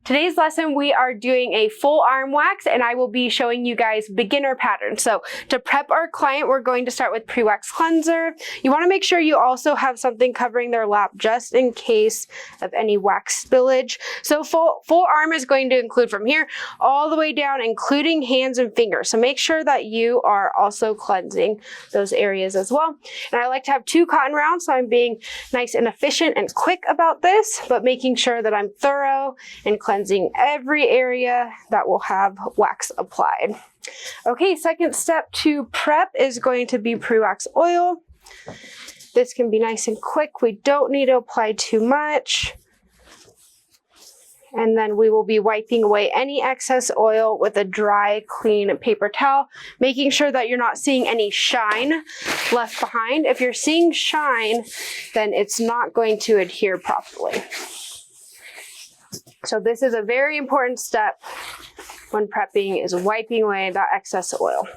Today's lesson, we are doing a full arm wax, and I will be showing you guys beginner patterns. So to prep our client, we're going to start with pre-wax cleanser. You want to make sure you also have something covering their lap just in case of any wax spillage. So full arm is going to include from here all the way down, including hands and fingers. So make sure that you are also cleansing those areas as well. And I like to have 2 cotton rounds, so I'm being nice and efficient and quick about this, but making sure that I'm thorough and cleansing every area that will have wax applied. Okay, second step to prep is going to be pre-wax oil. This can be nice and quick. We don't need to apply too much. And then we will be wiping away any excess oil with a dry, clean paper towel, making sure that you're not seeing any shine left behind. If you're seeing shine, then it's not going to adhere properly. So this is a very important step when prepping, is wiping away that excess oil.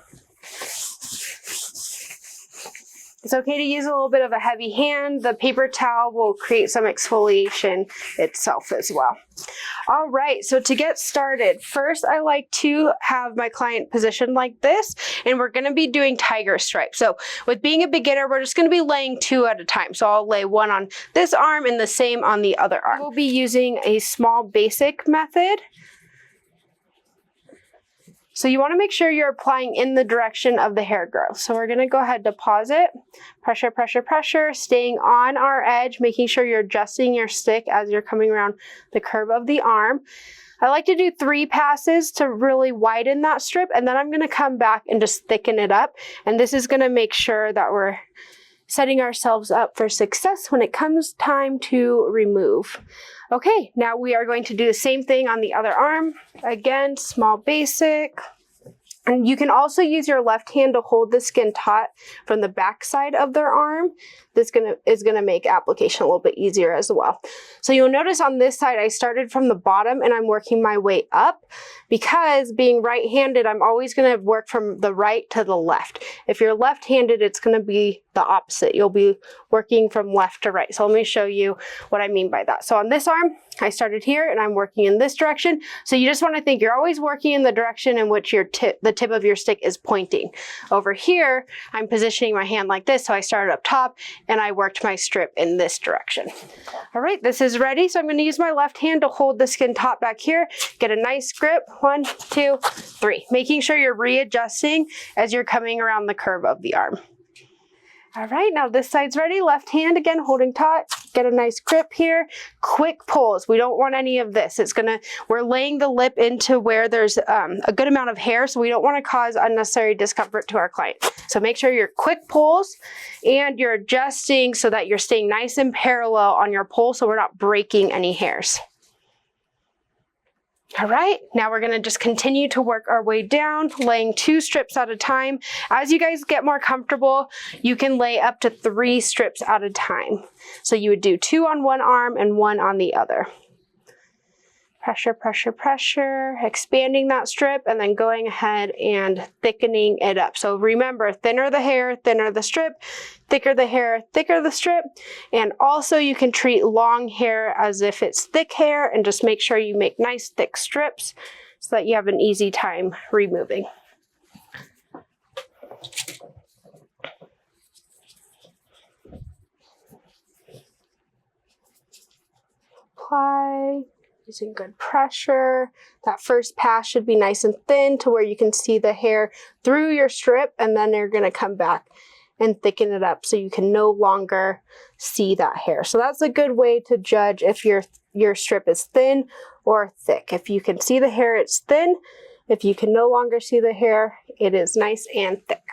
It's okay to use a little bit of a heavy hand. The paper towel will create some exfoliation itself as well. All right, so to get started, first I like to have my client positioned like this, and we're gonna be doing tiger stripe. So with being a beginner, we're just gonna be laying 2 at a time. So I'll lay 1 on this arm and the same on the other arm. We'll be using a small basic method. So you want to make sure you're applying in the direction of the hair growth. So we're going to go ahead, deposit, pressure, pressure, pressure, staying on our edge, making sure you're adjusting your stick as you're coming around the curve of the arm. I like to do 3 passes to really widen that strip, and then I'm going to come back and just thicken it up. And this is going to make sure that we're setting ourselves up for success when it comes time to remove. Okay, now we are going to do the same thing on the other arm. Again, small basic. And you can also use your left hand to hold the skin taut from the back side of their arm. This is gonna make application a little bit easier as well. So you'll notice on this side, I started from the bottom and I'm working my way up, because being right-handed, I'm always gonna work from the right to the left. If you're left-handed, it's gonna be the opposite. You'll be working from left to right. So let me show you what I mean by that. So on this arm, I started here and I'm working in this direction. So you just want to think you're always working in the direction in which the tip of your stick is pointing. Over here, I'm positioning my hand like this. So I started up top and I worked my strip in this direction. All right, this is ready. So I'm going to use my left hand to hold the skin taut back here. Get a nice grip. 1, 2, 3. Making sure you're readjusting as you're coming around the curve of the arm. All right, now this side's ready. Left hand again, holding taut. Get a nice grip here. Quick pulls. We don't want any of this. We're laying the lip into where there's a good amount of hair, so we don't want to cause unnecessary discomfort to our client. So make sure you're quick pulls and you're adjusting so that you're staying nice and parallel on your pull, so we're not breaking any hairs. All right, now we're gonna just continue to work our way down, laying 2 strips at a time. As you guys get more comfortable, you can lay up to 3 strips at a time. So you would do 2 on one arm and 1 on the other. Pressure, pressure, pressure, expanding that strip and then going ahead and thickening it up. So remember, thinner the hair, thinner the strip, thicker the hair, thicker the strip. And also you can treat long hair as if it's thick hair, and just make sure you make nice thick strips so that you have an easy time removing. Apply. Using good pressure. That first pass should be nice and thin to where you can see the hair through your strip, and then you're going to come back and thicken it up so you can no longer see that hair. So that's a good way to judge if your strip is thin or thick. If you can see the hair, it's thin. If you can no longer see the hair, it is nice and thick.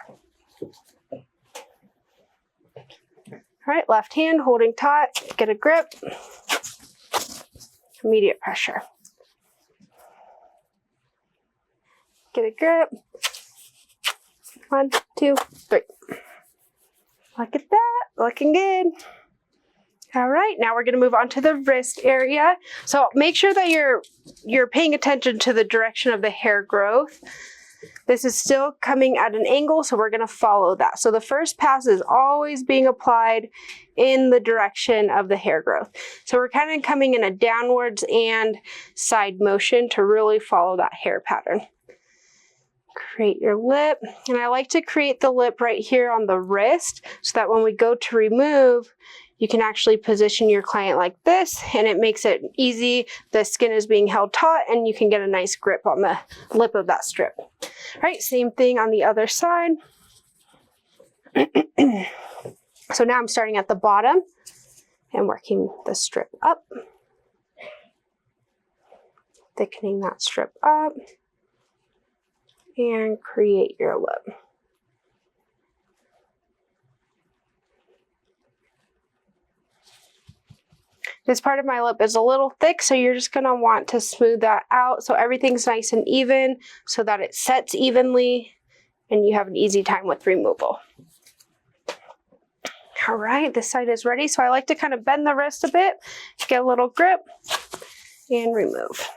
All right, left hand holding taut, get a grip. Immediate pressure. Get a grip. 1, 2, 3. Look at that, looking good. All right, now we're gonna move on to the wrist area. So make sure that you're paying attention to the direction of the hair growth. This is still coming at an angle, so we're gonna follow that. So the first pass is always being applied in the direction of the hair growth. So we're kind of coming in a downwards and side motion to really follow that hair pattern. Create your lip, and I like to create the lip right here on the wrist so that when we go to remove, you can actually position your client like this, and it makes it easy. The skin is being held taut, and you can get a nice grip on the lip of that strip. All right, same thing on the other side. So now I'm starting at the bottom and working the strip up, thickening that strip up, and create your lip. This part of my lip is a little thick, so you're just gonna want to smooth that out so everything's nice and even so that it sets evenly and you have an easy time with removal. All right, this side is ready. So I like to kind of bend the wrist a bit, get a little grip, and remove.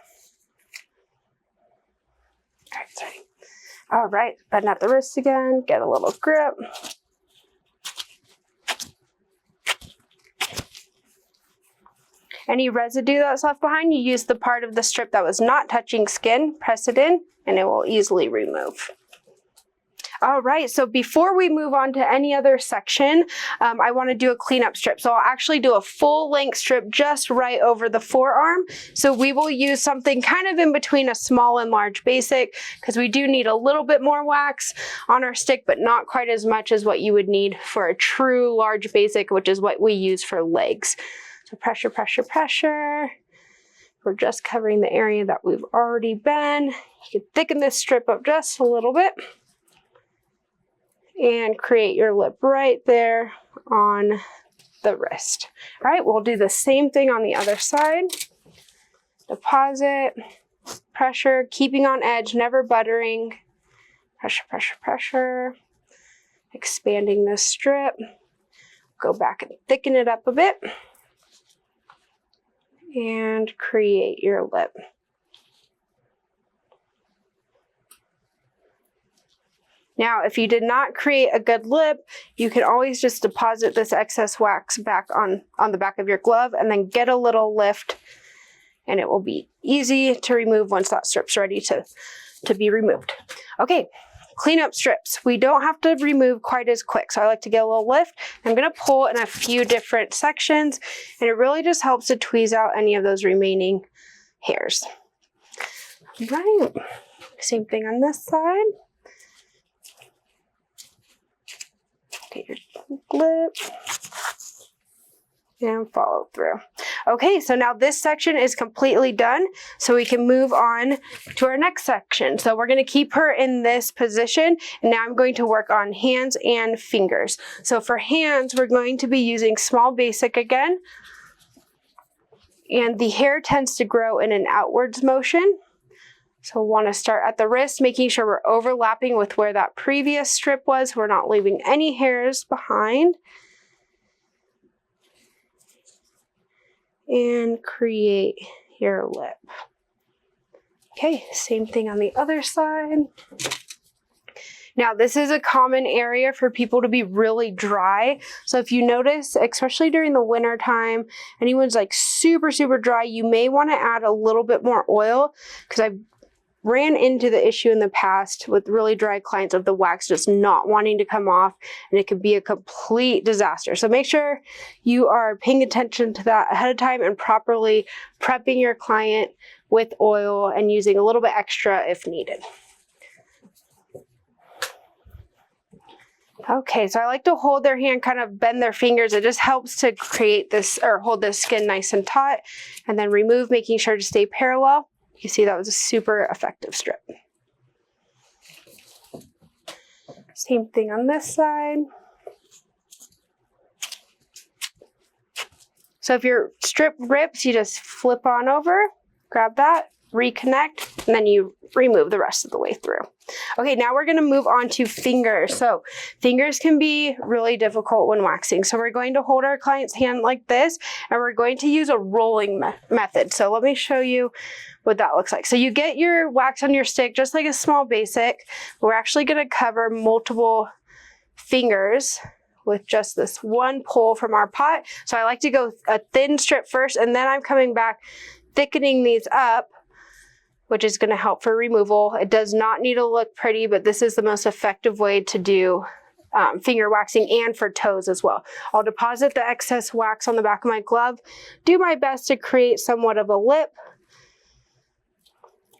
All right, sorry. All right, bend at the wrist again, get a little grip. Any residue that's left behind, you use the part of the strip that was not touching skin, press it in, and it will easily remove. All right, so before we move on to any other section, I want to do a cleanup strip. So I'll actually do a full length strip just right over the forearm. So we will use something kind of in between a small and large basic because we do need a little bit more wax on our stick, but not quite as much as what you would need for a true large basic, which is what we use for legs. So pressure, pressure, pressure. We're just covering the area that we've already been. You can thicken this strip up just a little bit and create your lip right there on the wrist. All right, we'll do the same thing on the other side. Deposit, pressure, keeping on edge, never buttering. Pressure, pressure, pressure. Expanding this strip. Go back and thicken it up a bit. And create your lip. Now, if you did not create a good lip, you can always just deposit this excess wax back on the back of your glove and then get a little lift, and it will be easy to remove once that strip's ready to be removed. Okay. Cleanup strips. We don't have to remove quite as quick, so I like to get a little lift. I'm going to pull in a few different sections, and it really just helps to tweeze out any of those remaining hairs. Right. Same thing on this side. Get your lip and follow through. Okay, so now this section is completely done, so we can move on to our next section. So we're going to keep her in this position, and now I'm going to work on hands and fingers. So for hands, we're going to be using small basic again, and the hair tends to grow in an outwards motion. So we'll want to start at the wrist, making sure we're overlapping with where that previous strip was. We're not leaving any hairs behind. And create your lip. Okay, same thing on the other side. Now, this is a common area for people to be really dry. So if you notice, especially during the winter time, anyone's like super, super dry, you may want to add a little bit more oil, because I've ran into the issue in the past with really dry clients of the wax just not wanting to come off, and it could be a complete disaster. So make sure you are paying attention to that ahead of time and properly prepping your client with oil and using a little bit extra if needed. Okay, so I like to hold their hand, kind of bend their fingers. It just helps to create this, or hold the skin nice and taut, and then remove, making sure to stay parallel. You see, that was a super effective strip. Same thing on this side. So if your strip rips, you just flip on over, grab that, reconnect, and then you remove the rest of the way through. Okay, now we're gonna move on to fingers. So fingers can be really difficult when waxing. So we're going to hold our client's hand like this, and we're going to use a rolling method. So let me show you what that looks like. So you get your wax on your stick, just like a small basic. We're actually gonna cover multiple fingers with just this one pull from our pot. So I like to go a thin strip first, and then I'm coming back, thickening these up, which is going to help for removal. It does not need to look pretty, but this is the most effective way to do finger waxing, and for toes as well. I'll deposit the excess wax on the back of my glove, do my best to create somewhat of a lip,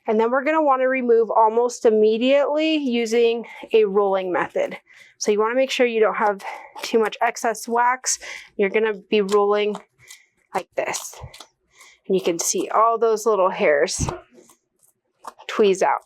and then we're going to want to remove almost immediately using a rolling method. So you want to make sure you don't have too much excess wax. You're going to be rolling like this, and you can see all those little hairs tweeze out.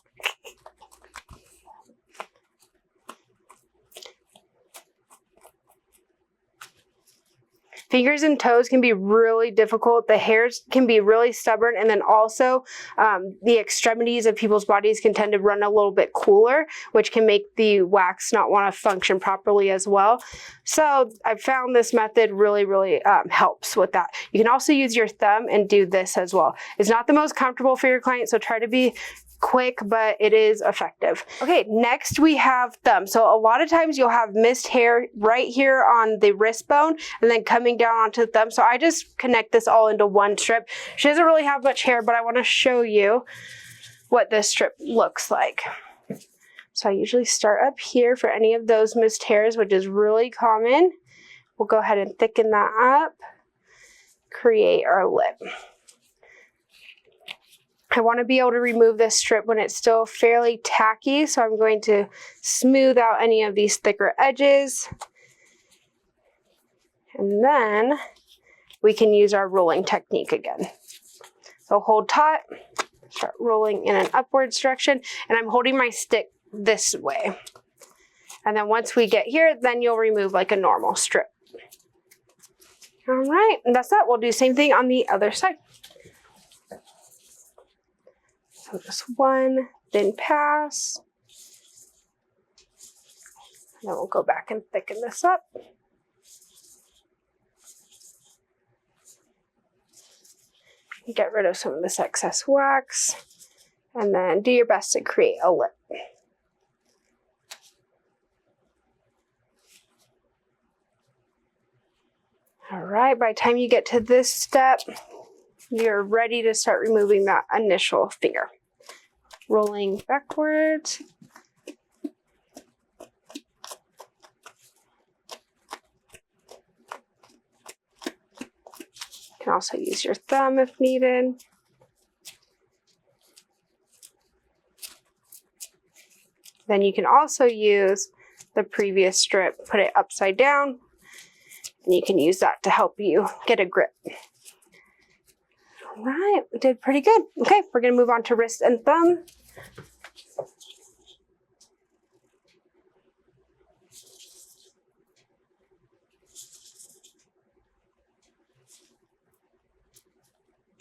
Fingers and toes can be really difficult. The hairs can be really stubborn, and then also the extremities of people's bodies can tend to run a little bit cooler, which can make the wax not want to function properly as well. So I've found this method really helps with that. You can also use your thumb and do this as well. It's not the most comfortable for your client, so try to be quick, but it is effective. Okay, next we have thumb. So a lot of times you'll have missed hair right here on the wrist bone and then coming down onto the thumb. So I just connect this all into one strip. She doesn't really have much hair, but I want to show you what this strip looks like. So I usually start up here for any of those missed hairs, which is really common. We'll go ahead and thicken that up, create our lip. I want to be able to remove this strip when it's still fairly tacky, so I'm going to smooth out any of these thicker edges. And then we can use our rolling technique again. So hold taut, start rolling in an upwards direction, and I'm holding my stick this way. And then once we get here, then you'll remove like a normal strip. All right, and that's that. We'll do the same thing on the other side. So just one thin pass. And then we'll go back and thicken this up. Get rid of some of this excess wax. And then do your best to create a lip. All right, by the time you get to this step, you're ready to start removing that initial finger. Rolling backwards. You can also use your thumb if needed. Then you can also use the previous strip, put it upside down, and you can use that to help you get a grip. All right, we did pretty good. Okay, we're gonna move on to wrist and thumb.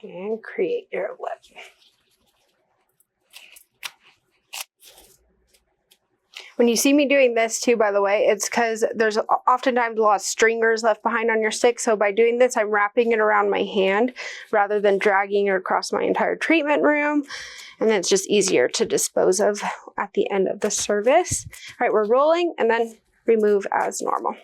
And create your lip. When you see me doing this too, by the way, it's because there's oftentimes a lot of stringers left behind on your stick. So by doing this, I'm wrapping it around my hand rather than dragging it across my entire treatment room. And then it's just easier to dispose of at the end of the service. All right, we're rolling and then remove as normal.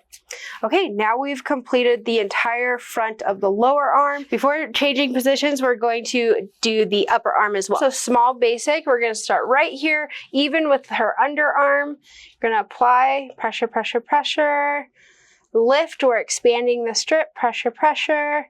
Okay, now we've completed the entire front of the lower arm. Before changing positions, we're going to do the upper arm as well. So small basic, we're gonna start right here, even with her underarm. You're gonna apply, pressure, pressure, pressure. Lift, we're expanding the strip, pressure, pressure.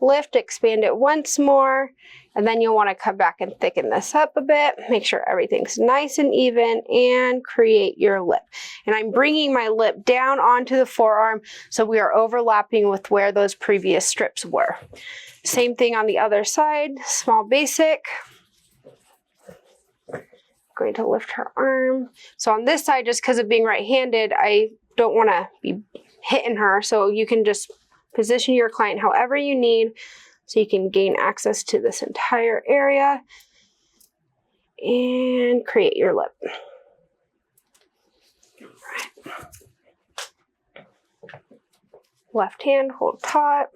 Lift, expand it once more. And then you'll want to come back and thicken this up a bit. Make sure everything's nice and even and create your lip. And I'm bringing my lip down onto the forearm so we are overlapping with where those previous strips were. Same thing on the other side, small basic. Going to lift her arm. So on this side, just because of being right-handed, I don't want to be hitting her. So you can just position your client however you need so you can gain access to this entire area. and create your lip. All right. Left hand, hold taut.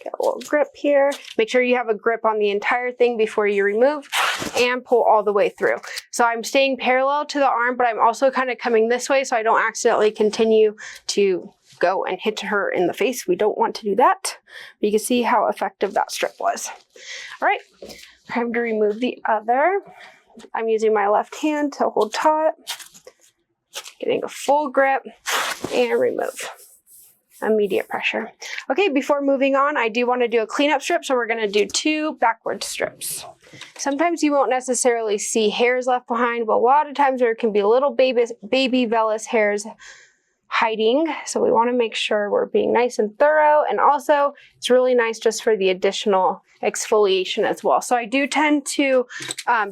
Get a little grip here. Make sure you have a grip on the entire thing before you remove, and pull all the way through. So I'm staying parallel to the arm, but I'm also kind of coming this way so I don't accidentally continue to go and hit her in the face. We don't want to do that. But you can see how effective that strip was. All right, time to remove the other. I'm using my left hand to hold taut, getting a full grip, and remove. Immediate pressure. Okay, before moving on, I do want to do a cleanup strip, so we're going to do 2 backward strips. Sometimes you won't necessarily see hairs left behind, but a lot of times there can be little baby vellus hairs hiding, so we want to make sure we're being nice and thorough, and also it's really nice just for the additional exfoliation as well. So I do tend to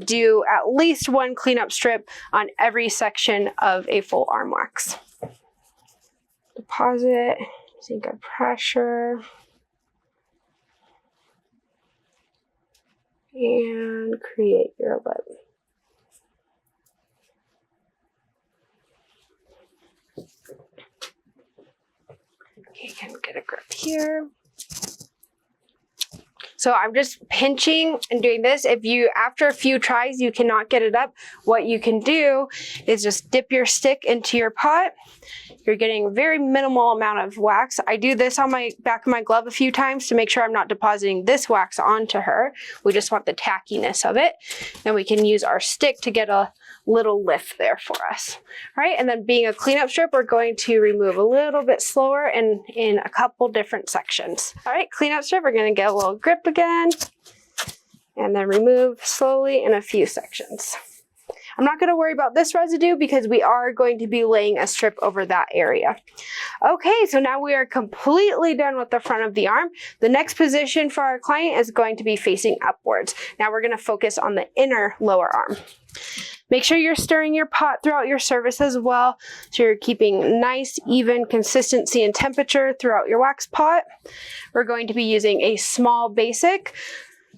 do at least 1 cleanup strip on every section of a full arm wax. Deposit, using good pressure, and create your lip. Okay, you can get a grip here. So I'm just pinching and doing this. If you, after a few tries, you cannot get it up, what you can do is just dip your stick into your pot. You're getting a very minimal amount of wax. I do this on my back of my glove a few times to make sure I'm not depositing this wax onto her. We just want the tackiness of it. Then we can use our stick to get a little lift there for us. All right, and then being a cleanup strip, we're going to remove a little bit slower and in a couple different sections. All right, cleanup strip, we're gonna get a little grip again, and then remove slowly in a few sections. I'm not gonna worry about this residue because we are going to be laying a strip over that area. Okay, so now we are completely done with the front of the arm. The next position for our client is going to be facing upwards. Now we're gonna focus on the inner lower arm. Make sure you're stirring your pot throughout your service as well, so you're keeping nice, even consistency and temperature throughout your wax pot. We're going to be using a small basic.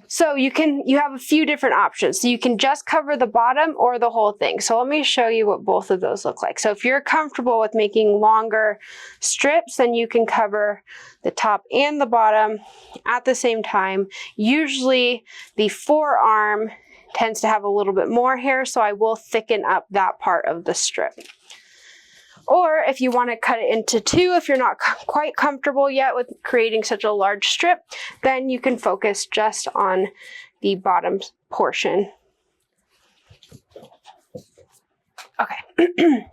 So you have a few different options. So you can just cover the bottom or the whole thing. So let me show you what both of those look like. So if you're comfortable with making longer strips, then you can cover the top and the bottom at the same time. Usually the forearm tends to have a little bit more hair, so I will thicken up that part of the strip. Or if you want to cut it into 2, if you're not quite comfortable yet with creating such a large strip, then you can focus just on the bottom portion. Okay.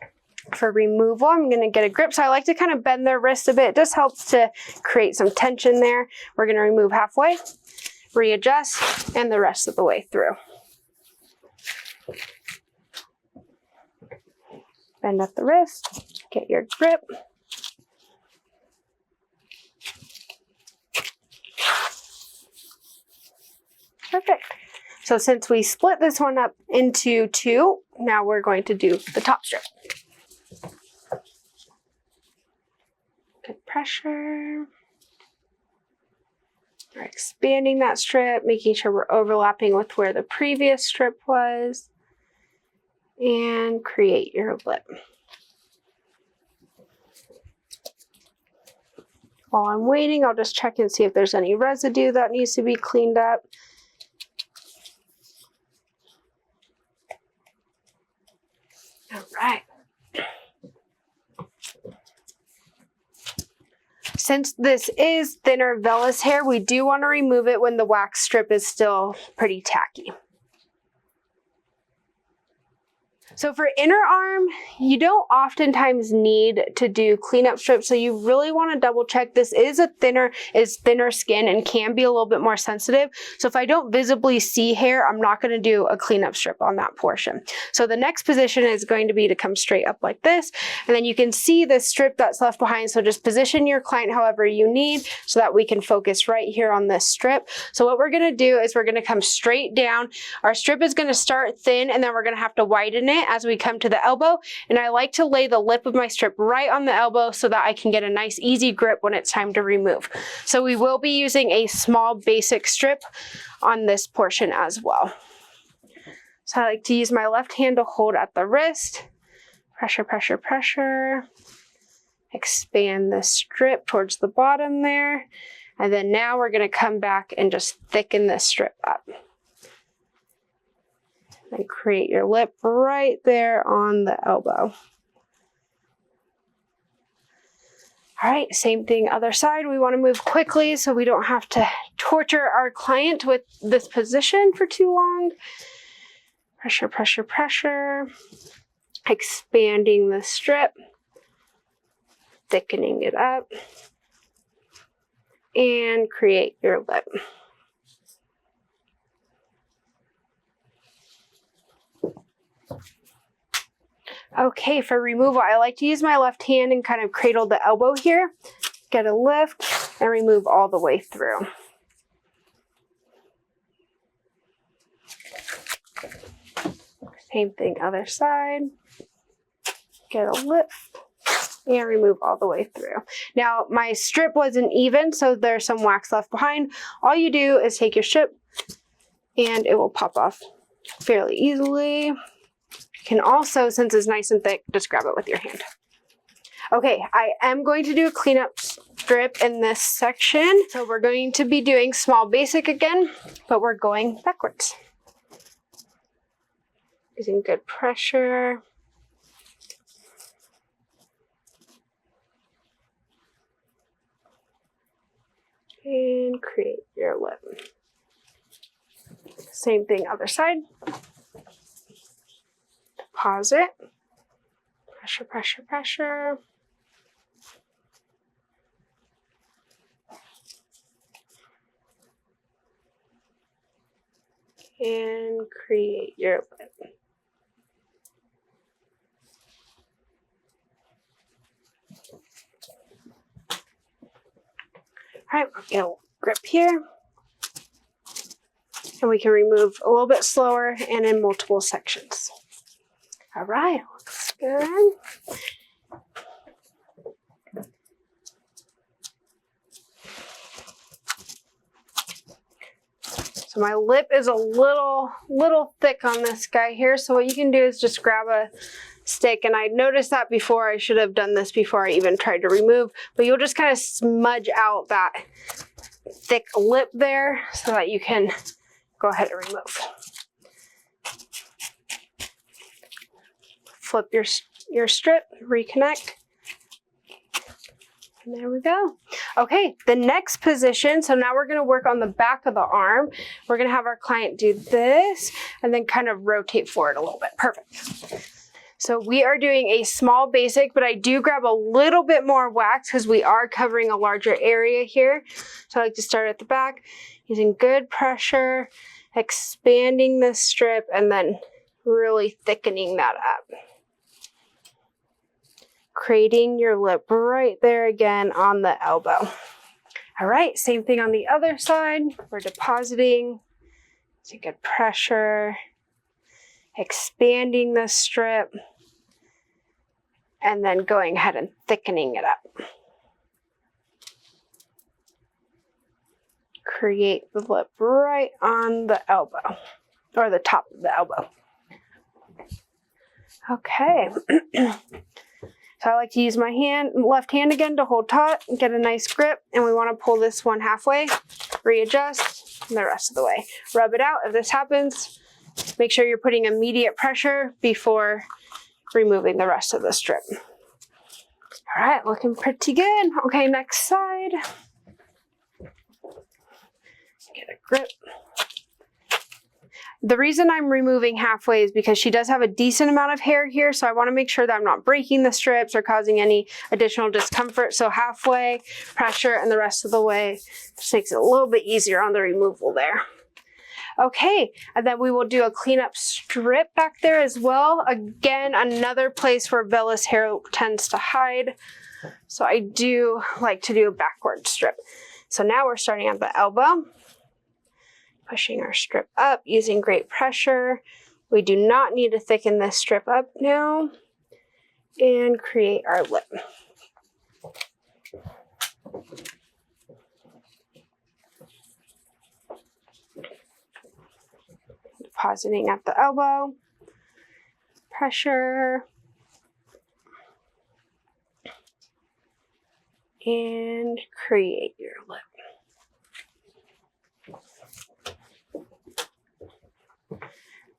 For removal, I'm going to get a grip. So I like to kind of bend their wrist a bit. It just helps to create some tension there. We're going to remove halfway, readjust, and the rest of the way through. Bend at the wrist, get your grip. Perfect. So since we split this one up into 2, now we're going to do the top strip. Good pressure. We're expanding that strip, making sure we're overlapping with where the previous strip was. And create your lip. While I'm waiting, I'll just check and see if there's any residue that needs to be cleaned up. All right. Since this is thinner vellus hair, we do want to remove it when the wax strip is still pretty tacky. So for inner arm, you don't oftentimes need to do cleanup strips, so you really want to double check. This is thinner skin and can be a little bit more sensitive. So if I don't visibly see hair, I'm not going to do a cleanup strip on that portion. So the next position is going to be to come straight up like this, and then you can see the strip that's left behind. So just position your client however you need so that we can focus right here on this strip. So what we're going to do is we're going to come straight down. Our strip is going to start thin, and then we're going to have to widen it as we come to the elbow, and I like to lay the lip of my strip right on the elbow so that I can get a nice easy grip when it's time to remove. So we will be using a small basic strip on this portion as well. So I like to use my left hand to hold at the wrist. Pressure, pressure, pressure. Expand the strip towards the bottom there. And then now we're going to come back and just thicken this strip up. And create your lip right there on the elbow. All right, same thing, other side. We want to move quickly so we don't have to torture our client with this position for too long. Pressure, pressure, pressure. Expanding the strip. Thickening it up. And create your lip. Okay, for removal, I like to use my left hand and kind of cradle the elbow here. Get a lift and remove all the way through. Same thing, other side. Get a lift and remove all the way through. Now, my strip wasn't even, so there's some wax left behind. All you do is take your strip and it will pop off fairly easily. You can also, since it's nice and thick, just grab it with your hand. Okay, I am going to do a cleanup strip in this section. So we're going to be doing small basic again, but we're going backwards. Using good pressure. And create your lip. Same thing, other side. Deposit. Pressure, pressure, pressure. And create your lip. All right, we'll get a grip here. And we can remove a little bit slower and in multiple sections. All right, looks good. So my lip is a little thick on this guy here. So what you can do is just grab a stick, and I noticed that before. I should have done this before I even tried to remove, but you'll just kind of smudge out that thick lip there so that you can go ahead and remove. Flip your strip, reconnect. And there we go. Okay, the next position, so now we're gonna work on the back of the arm. We're gonna have our client do this and then kind of rotate forward a little bit. Perfect. So we are doing a small basic, but I do grab a little bit more wax because we are covering a larger area here. So I like to start at the back, using good pressure, expanding the strip, and then really thickening that up. Creating your lip right there again on the elbow. All right, same thing on the other side. We're depositing, using good pressure, expanding the strip, and then going ahead and thickening it up. Create the lip right on the elbow, or the top of the elbow. Okay. So I like to use my left hand again to hold taut and get a nice grip, and we want to pull this one halfway, readjust, and the rest of the way. Rub it out. If this happens, make sure you're putting immediate pressure before removing the rest of the strip. All right, looking pretty good. Okay, next side. Get a grip. The reason I'm removing halfway is because she does have a decent amount of hair here, so I want to make sure that I'm not breaking the strips or causing any additional discomfort. So halfway, pressure, and the rest of the way just makes it a little bit easier on the removal there. Okay, and then we will do a cleanup strip back there as well. Again, another place where vellus hair tends to hide. So I do like to do a backward strip. So now we're starting at the elbow. Pushing our strip up, using great pressure. We do not need to thicken this strip up now. And create our lip. Depositing at the elbow. Pressure. And create your lip.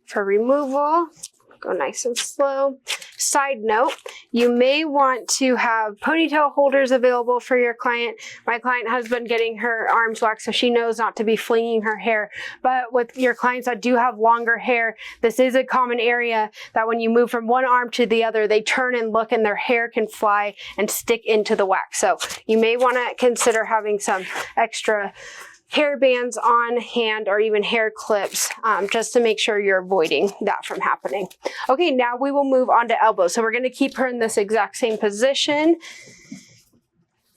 For removal, go nice and slow. Side note, you may want to have ponytail holders available for your client. My client has been getting her arms waxed, so she knows not to be flinging her hair. But with your clients that do have longer hair, this is a common area that when you move from one arm to the other, they turn and look and their hair can fly and stick into the wax. So you may want to consider having some extra hair bands on hand or even hair clips just to make sure you're avoiding that from happening. Okay, now we will move on to elbows. So we're going to keep her in this exact same position.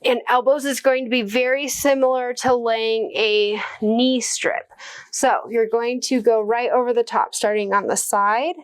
And elbows is going to be very similar to laying a knee strip. So you're going to go right over the top, starting on the side,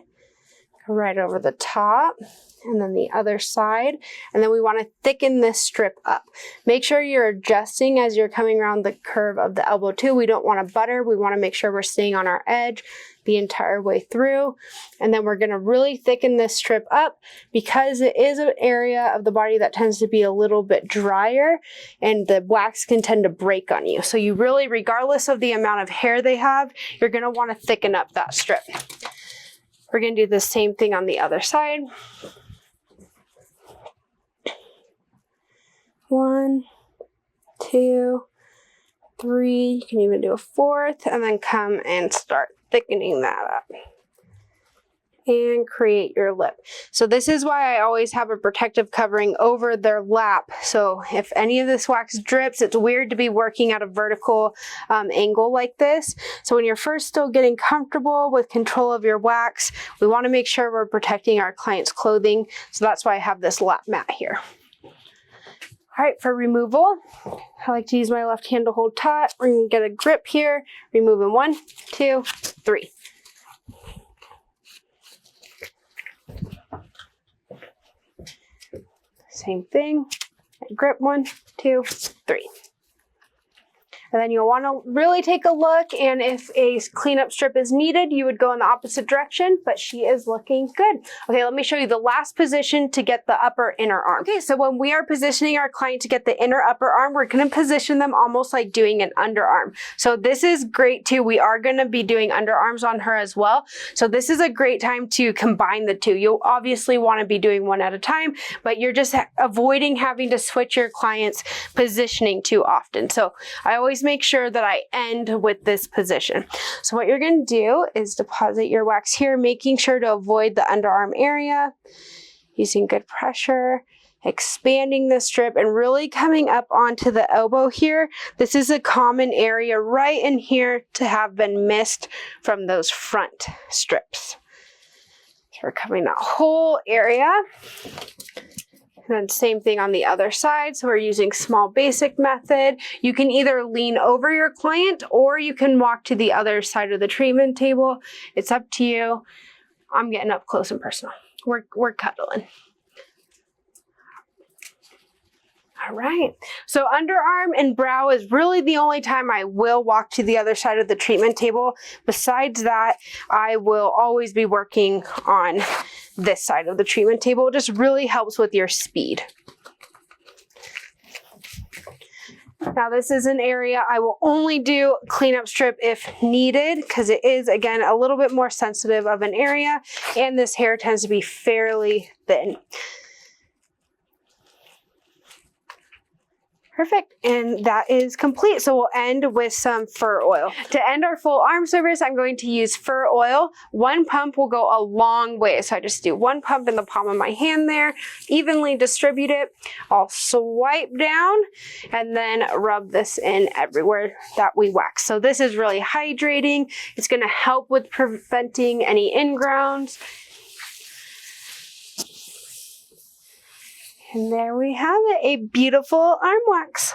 go right over the top, and then the other side. And then we want to thicken this strip up. Make sure you're adjusting as you're coming around the curve of the elbow too. We don't want to butter. We want to make sure we're staying on our edge the entire way through. And then we're going to really thicken this strip up because it is an area of the body that tends to be a little bit drier and the wax can tend to break on you. So you really, regardless of the amount of hair they have, you're going to want to thicken up that strip. We're going to do the same thing on the other side. 1, 2, 3, you can even do a 4th, and then come and start thickening that up. And create your lip. So this is why I always have a protective covering over their lap. So if any of this wax drips, it's weird to be working at a vertical angle like this. So when you're first still getting comfortable with control of your wax, we want to make sure we're protecting our client's clothing. So that's why I have this lap mat here. All right, for removal, I like to use my left hand to hold taut. We're going to get a grip here. Removing 1, 2, 3. Same thing. Grip 1, 2, 3. And then you'll want to really take a look, and if a cleanup strip is needed, you would go in the opposite direction, but she is looking good. Okay, let me show you the last position to get the upper inner arm. Okay, so when we are positioning our client to get the inner upper arm, we're going to position them almost like doing an underarm. So this is great too. We are going to be doing underarms on her as well. So this is a great time to combine the two. You'll obviously want to be doing one at a time, but you're just avoiding having to switch your client's positioning too often. So I always make sure that I end with this position. So what you're going to do is deposit your wax here, making sure to avoid the underarm area, using good pressure, expanding the strip and really coming up onto the elbow here. This is a common area right in here to have been missed from those front strips. So we're covering that whole area. And then same thing on the other side. So we're using small basic method. You can either lean over your client or you can walk to the other side of the treatment table. It's up to you. I'm getting up close and personal. We're cuddling. All right, so underarm and brow is really the only time I will walk to the other side of the treatment table. Besides that, I will always be working on this side of the treatment table. It just really helps with your speed. Now this is an area I will only do cleanup strip if needed because it is, again, a little bit more sensitive of an area and this hair tends to be fairly thin. Perfect, and that is complete. So we'll end with some fur oil. To end our full arm service, I'm going to use fur oil. One pump will go a long way. So I just do one pump in the palm of my hand there, evenly distribute it. I'll swipe down and then rub this in everywhere that we wax. So this is really hydrating. It's gonna help with preventing any ingrounds. And there we have it, a beautiful arm wax.